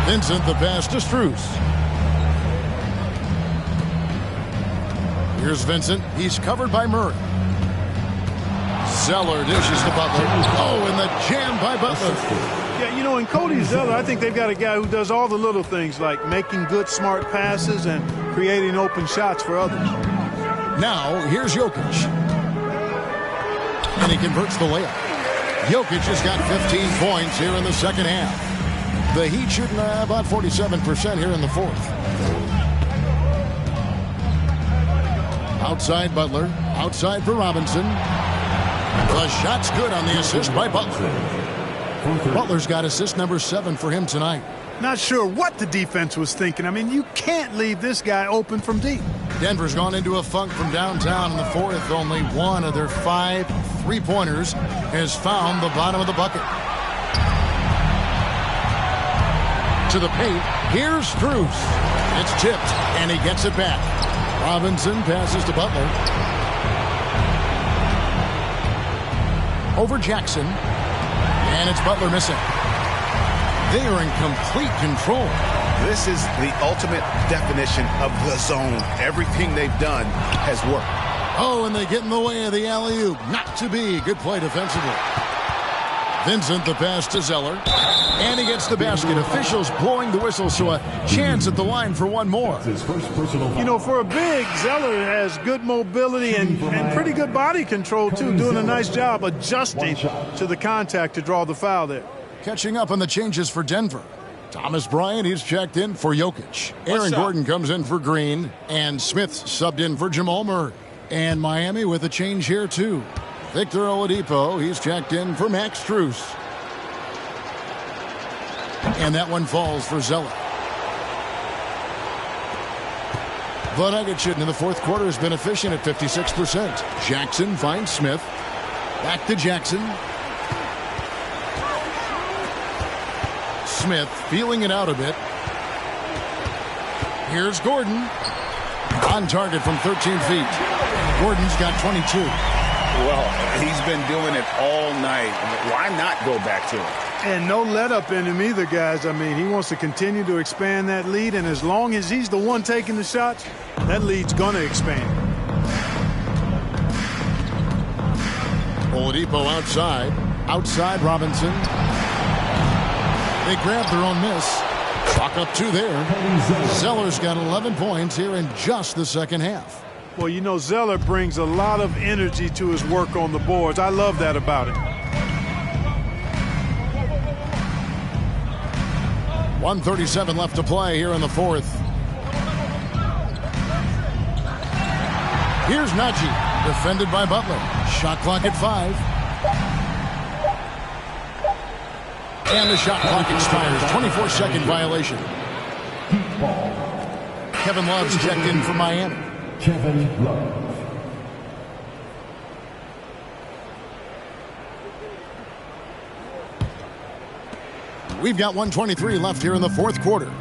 Vincent the pass to Strus. Here's Vincent. He's covered by Murray. Zeller dishes to Butler. Oh, and the jam by Butler. Yeah, you know, in Cody Zeller, I think they've got a guy who does all the little things like making good, smart passes and creating open shots for others. Now, here's Jokic. And he converts the layup. Jokic has got 15 points here in the second half. The Heat shooting about 47% here in the fourth. Outside Butler. Outside for Robinson. The shot's good on the assist by Butler. Butler's got assist number 7 for him tonight. Not sure what the defense was thinking. I mean, you can't leave this guy open from deep. Denver's gone into a funk from downtown in the fourth. Only one of their 5 3-pointers has found the bottom of the bucket. To the paint. Here's Strus. It's tipped, and he gets it back. Robinson passes to Butler. over Jackson. And it's Butler missing. They are in complete control. This is the ultimate definition of the zone. Everything they've done has worked. Oh, and they get in the way of the alley-oop. Not to be. Good play defensively. Vincent, the pass to Zeller. And he gets the basket. Officials blowing the whistle, so a chance at the line for one more. You know, for a big, Zeller has good mobility and pretty good body control, too, doing a nice job adjusting to the contact to draw the foul there. Catching up on the changes for Denver. Thomas Bryant, he's checked in for Jokic. Aaron Gordon comes in for Green. And Smith subbed in for Jamal Murray. And Miami with a change here, too. Victor Oladipo, he's checked in for Max Strus. And that one falls for Zeller. The Nuggets shooting in the fourth quarter has been efficient at 56%. Jackson finds Smith. Back to Jackson. Smith feeling it out a bit. Here's Gordon. On target from 13 feet. Gordon's got 22. Well, he's been doing it all night. Why not go back to him? And no let up in him either, guys. I mean, he wants to continue to expand that lead, and as long as he's the one taking the shots, that lead's going to expand. Oladipo outside. Outside Robinson. They grab their own miss. Chalk up two there. Zeller's got 11 points here in just the second half. Well, you know, Zeller brings a lot of energy to his work on the boards. I love that about him. 1:37 left to play here in the fourth. Here's Najee, defended by Butler. Shot clock at 5. And the shot clock expires. 24-second violation. Kevin Love's checked in for Miami. Kevin Love. We've got 1:23 left here in the fourth quarter.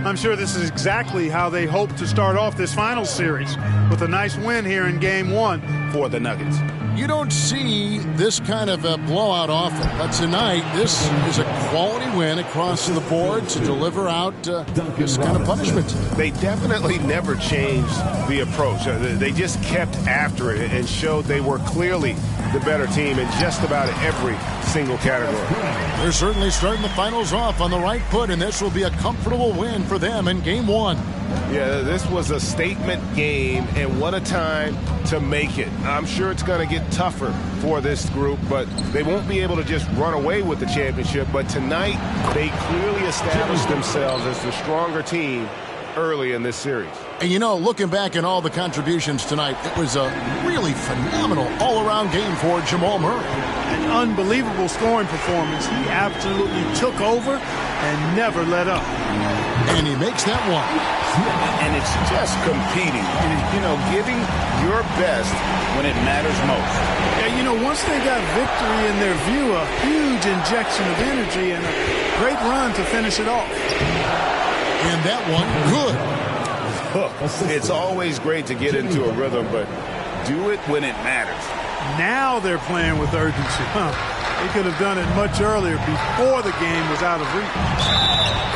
I'm sure this is exactly how they hope to start off this finals series, with a nice win here in game one for the Nuggets. You don't see this kind of a blowout often, but tonight this is a quality win across the board to deliver out this kind of punishment. They definitely never changed the approach. They just kept after it and showed they were clearly the better team in just about every single category. They're certainly starting the finals off on the right foot, and this will be a comfortable win for them in game one. Yeah, this was a statement game, and what a time to make it. I'm sure it's going to get tougher for this group, but they won't be able to just run away with the championship. But tonight, they clearly established themselves as the stronger team early in this series. And you know, looking back at all the contributions tonight, it was a really phenomenal all-around game for Jamal Murray. An unbelievable scoring performance. He absolutely took over and never let up. And he makes that one. And it's just competing. You know, giving your best when it matters most. Yeah, you know, once they got victory in their view, a huge injection of energy and a great run to finish it off. And that one, good. It's always great to get into a rhythm, but do it when it matters. Now they're playing with urgency. They could have done it much earlier, before the game was out of reach.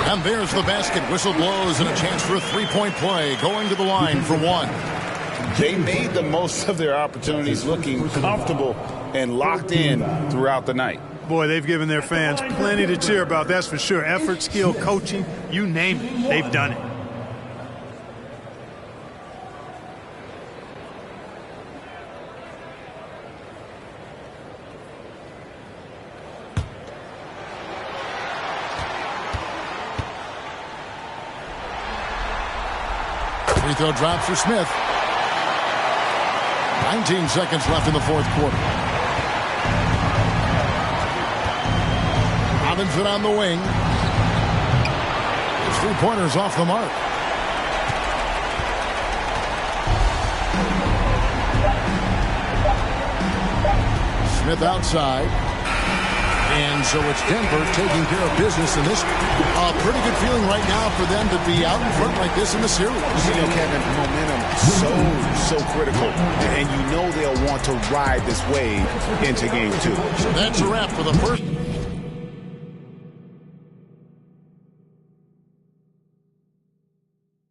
And there's the basket. Whistle blows and a chance for a three-point play. Going to the line for one. They made the most of their opportunities, looking comfortable and locked in throughout the night. Boy, they've given their fans plenty to cheer about, that's for sure. Effort, skill, coaching, you name it, they've done it. Free throw drops for Smith. 19 seconds left in the fourth quarter. Robinson on the wing. His three-pointers off the mark. Smith outside. And so it's Denver taking care of business in this. Pretty good feeling right now for them to be out in front like this in the series. You know, Kevin, momentum so critical. And you know they'll want to ride this wave into game 2. So that's a wrap for the first.